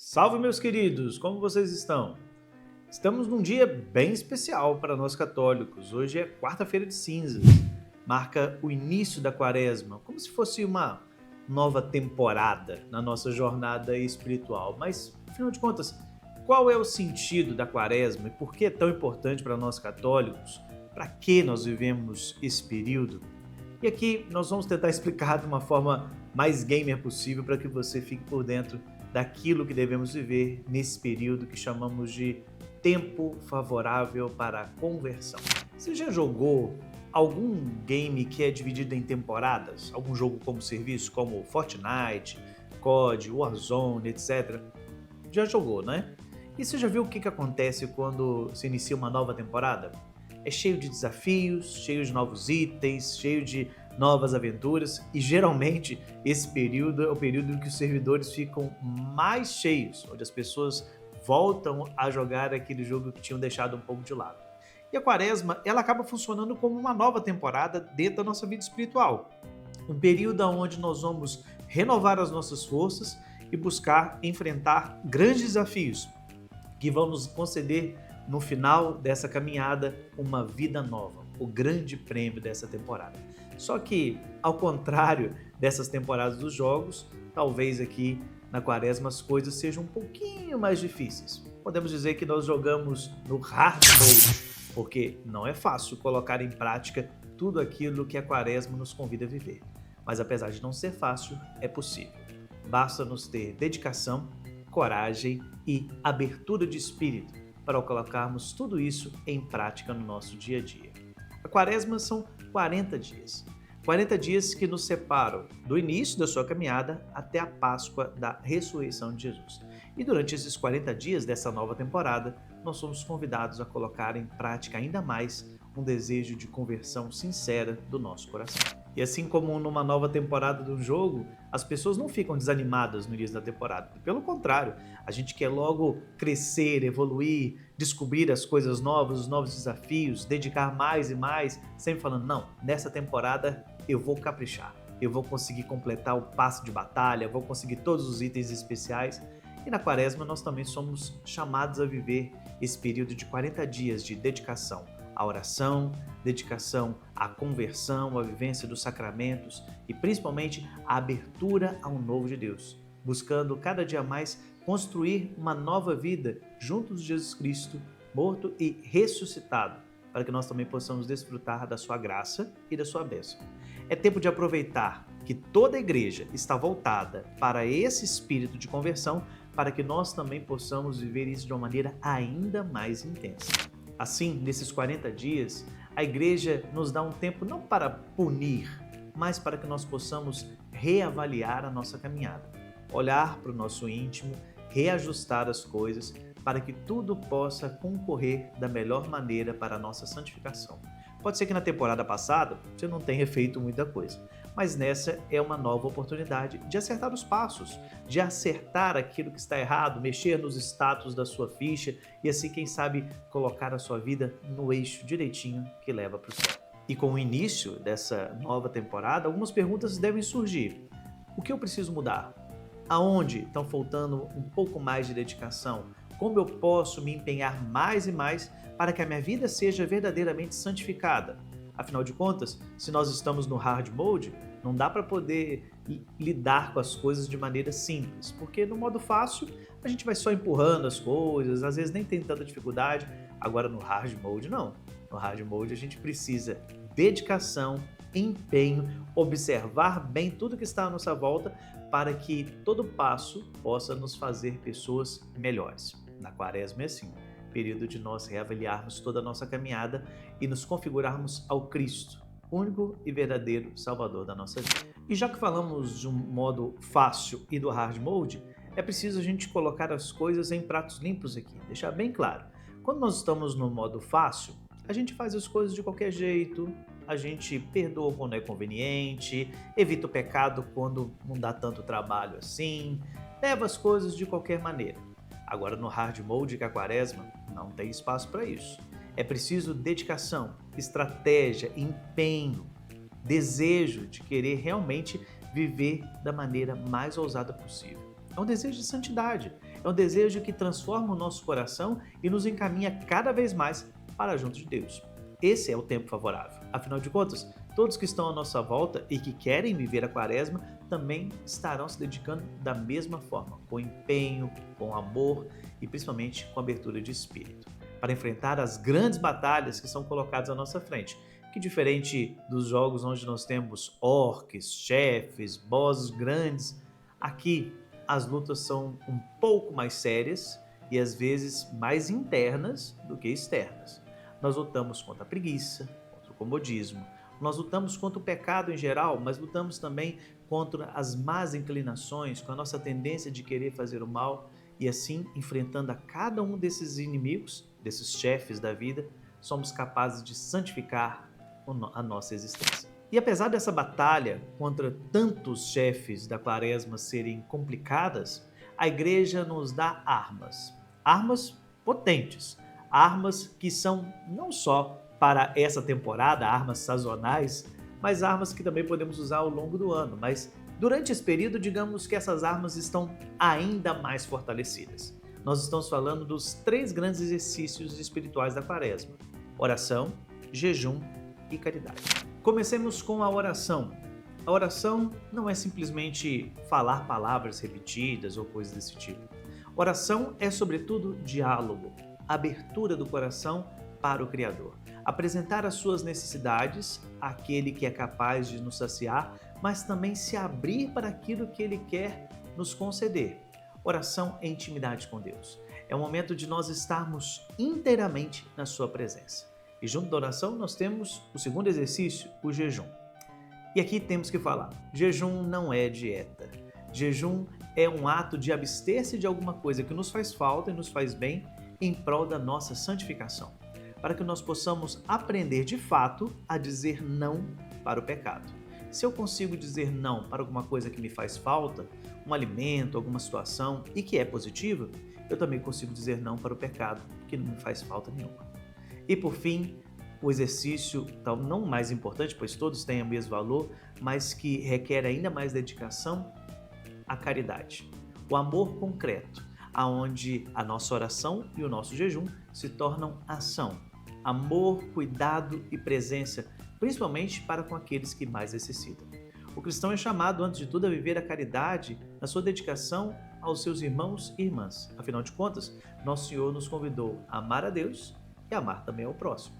Salve, meus queridos! Como vocês estão? Estamos num dia bem especial para nós católicos. Hoje é quarta-feira de cinzas, marca o início da quaresma, como se fosse uma nova temporada na nossa jornada espiritual. Mas, afinal de contas, qual é o sentido da quaresma e por que é tão importante para nós católicos? Para que nós vivemos esse período? E aqui nós vamos tentar explicar de uma forma mais gamer possível para que você fique por dentro daquilo que devemos viver nesse período que chamamos de tempo favorável para a conversão. Você já jogou algum game que é dividido em temporadas? Algum jogo como serviço, como Fortnite, COD, Warzone, etc. Já jogou, né? E você já viu o que acontece quando se inicia uma nova temporada? É cheio de desafios, cheio de novos itens, cheio de novas aventuras e geralmente esse período é o período em que os servidores ficam mais cheios, onde as pessoas voltam a jogar aquele jogo que tinham deixado um pouco de lado. E a quaresma, ela acaba funcionando como uma nova temporada dentro da nossa vida espiritual. Um período onde nós vamos renovar as nossas forças e buscar enfrentar grandes desafios que vão nos conceder no final dessa caminhada uma vida nova, o grande prêmio dessa temporada. Só que, ao contrário dessas temporadas dos jogos, talvez aqui na quaresma as coisas sejam um pouquinho mais difíceis. Podemos dizer que nós jogamos no hard mode, porque não é fácil colocar em prática tudo aquilo que a quaresma nos convida a viver. Mas apesar de não ser fácil, é possível. Basta nos ter dedicação, coragem e abertura de espírito para colocarmos tudo isso em prática no nosso dia a dia. A quaresma são 40 dias. 40 dias que nos separam do início da sua caminhada até a Páscoa da ressurreição de Jesus. E durante esses 40 dias dessa nova temporada, nós somos convidados a colocar em prática ainda mais um desejo de conversão sincera do nosso coração. E assim como numa nova temporada do jogo, as pessoas não ficam desanimadas no início da temporada. Pelo contrário, a gente quer logo crescer, evoluir, descobrir as coisas novas, os novos desafios, dedicar mais e mais, sempre falando, não, nessa temporada eu vou caprichar, eu vou conseguir completar o passe de batalha, vou conseguir todos os itens especiais. E na quaresma nós também somos chamados a viver esse período de 40 dias de dedicação à oração, dedicação à conversão, à vivência dos sacramentos e principalmente a abertura ao novo de Deus, buscando cada dia mais construir uma nova vida junto de Jesus Cristo, morto e ressuscitado, para que nós também possamos desfrutar da sua graça e da sua bênção. É tempo de aproveitar que toda a igreja está voltada para esse espírito de conversão, para que nós também possamos viver isso de uma maneira ainda mais intensa. Assim, nesses 40 dias, a igreja nos dá um tempo não para punir, mas para que nós possamos reavaliar a nossa caminhada, olhar para o nosso íntimo, reajustar as coisas para que tudo possa concorrer da melhor maneira para a nossa santificação. Pode ser que na temporada passada você não tenha feito muita coisa, mas nessa é uma nova oportunidade de acertar os passos, de acertar aquilo que está errado, mexer nos status da sua ficha e assim, quem sabe, colocar a sua vida no eixo direitinho que leva para o céu. E com o início dessa nova temporada, algumas perguntas devem surgir. O que eu preciso mudar? Aonde estão faltando um pouco mais de dedicação? Como eu posso me empenhar mais e mais para que a minha vida seja verdadeiramente santificada? Afinal de contas, se nós estamos no hard mode, não dá para poder lidar com as coisas de maneira simples, porque no modo fácil a gente vai só empurrando as coisas, às vezes nem tem tanta dificuldade. Agora no hard mode não. No hard mode a gente precisa dedicação, empenho, observar bem tudo que está à nossa volta para que todo passo possa nos fazer pessoas melhores. Na quaresma é assim, período de nós reavaliarmos toda a nossa caminhada e nos configurarmos ao Cristo, único e verdadeiro Salvador da nossa vida. E já que falamos de um modo fácil e do hard mode, é preciso a gente colocar as coisas em pratos limpos aqui, deixar bem claro. Quando nós estamos no modo fácil, a gente faz as coisas de qualquer jeito, a gente perdoa quando é conveniente, evita o pecado quando não dá tanto trabalho assim, leva as coisas de qualquer maneira. Agora no hard mode, que é a quaresma, não tem espaço para isso. É preciso dedicação, estratégia, empenho, desejo de querer realmente viver da maneira mais ousada possível. É um desejo de santidade, É um desejo que transforma o nosso coração e nos encaminha cada vez mais para junto de Deus. Esse é o tempo favorável. Afinal de contas, todos que estão à nossa volta e que querem viver a quaresma também estarão se dedicando da mesma forma, com empenho, com amor e principalmente com abertura de espírito, para enfrentar as grandes batalhas que são colocadas à nossa frente, que diferente dos jogos onde nós temos orques, chefes, bosses grandes, aqui as lutas são um pouco mais sérias e às vezes mais internas do que externas. Nós lutamos contra a preguiça, contra o comodismo, nós lutamos contra o pecado em geral, mas lutamos também contra as más inclinações, com a nossa tendência de querer fazer o mal e assim, enfrentando a cada um desses inimigos, desses chefes da vida, somos capazes de santificar a nossa existência. E apesar dessa batalha contra tantos chefes da quaresma serem complicadas, a igreja nos dá armas, armas potentes, armas que são não só para essa temporada, armas sazonais, mas armas que também podemos usar ao longo do ano. Mas durante esse período, digamos que essas armas estão ainda mais fortalecidas. Nós estamos falando dos 3 grandes exercícios espirituais da quaresma: oração, jejum e caridade. Comecemos com a oração. A oração não é simplesmente falar palavras repetidas ou coisas desse tipo. Oração é, sobretudo, diálogo, abertura do coração para o Criador. Apresentar as suas necessidades àquele que é capaz de nos saciar, mas também se abrir para aquilo que Ele quer nos conceder. Oração é intimidade com Deus. É o momento de nós estarmos inteiramente na sua presença. E junto da oração nós temos o segundo exercício, o jejum. E aqui temos que falar, jejum não é dieta. Jejum é um ato de abster-se de alguma coisa que nos faz falta e nos faz bem em prol da nossa santificação, para que nós possamos aprender de fato a dizer não para o pecado. Se eu consigo dizer não para alguma coisa que me faz falta, um alimento, alguma situação e que é positiva, eu também consigo dizer não para o pecado que não me faz falta nenhuma. E por fim, o exercício, não mais importante, pois todos têm o mesmo valor, mas que requer ainda mais dedicação, a caridade. O amor concreto, aonde a nossa oração e o nosso jejum se tornam ação. Amor, cuidado e presença, principalmente para com aqueles que mais necessitam. O cristão é chamado, antes de tudo, a viver a caridade na sua dedicação aos seus irmãos e irmãs. Afinal de contas, nosso Senhor nos convidou a amar a Deus e amar também ao próximo.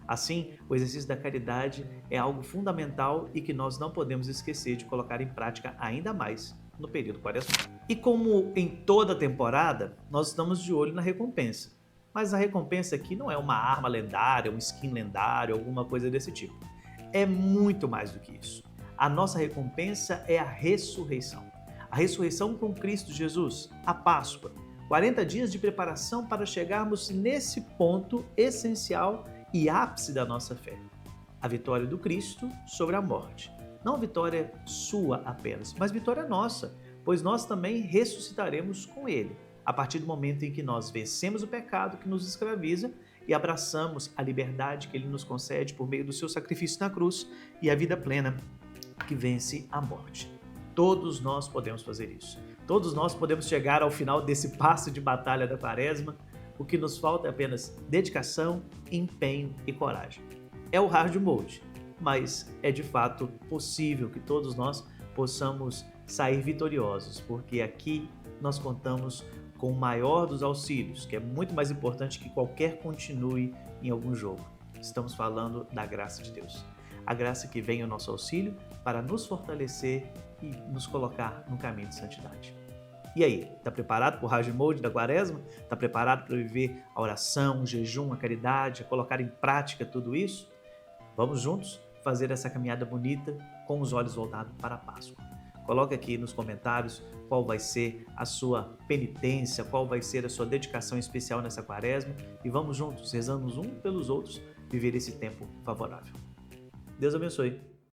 Assim, o exercício da caridade é algo fundamental e que nós não podemos esquecer de colocar em prática ainda mais no período quaresmal. E como em toda temporada, nós estamos de olho na recompensa. Mas a recompensa aqui não é uma arma lendária, um skin lendário, alguma coisa desse tipo. É muito mais do que isso. A nossa recompensa é a ressurreição. A ressurreição com Cristo Jesus, a Páscoa. 40 dias de preparação para chegarmos nesse ponto essencial e ápice da nossa fé. A vitória do Cristo sobre a morte. Não vitória sua apenas, mas vitória nossa, pois nós também ressuscitaremos com Ele, a partir do momento em que nós vencemos o pecado que nos escraviza e abraçamos a liberdade que Ele nos concede por meio do seu sacrifício na cruz e a vida plena que vence a morte. Todos nós podemos fazer isso. Todos nós podemos chegar ao final desse passo de batalha da quaresma. O que nos falta é apenas dedicação, empenho e coragem. É o hard mode, mas é de fato possível que todos nós possamos sair vitoriosos, porque aqui nós contamos com o maior dos auxílios, que é muito mais importante que qualquer continue em algum jogo. Estamos falando da graça de Deus. A graça que vem ao nosso auxílio para nos fortalecer e nos colocar no caminho de santidade. E aí, está preparado para o hard mode da quaresma? Está preparado para viver a oração, o jejum, a caridade, a colocar em prática tudo isso? Vamos juntos fazer essa caminhada bonita com os olhos voltados para a Páscoa. Coloque aqui nos comentários qual vai ser a sua penitência, qual vai ser a sua dedicação especial nessa quaresma e vamos juntos, rezando uns pelos outros, viver esse tempo favorável. Deus abençoe.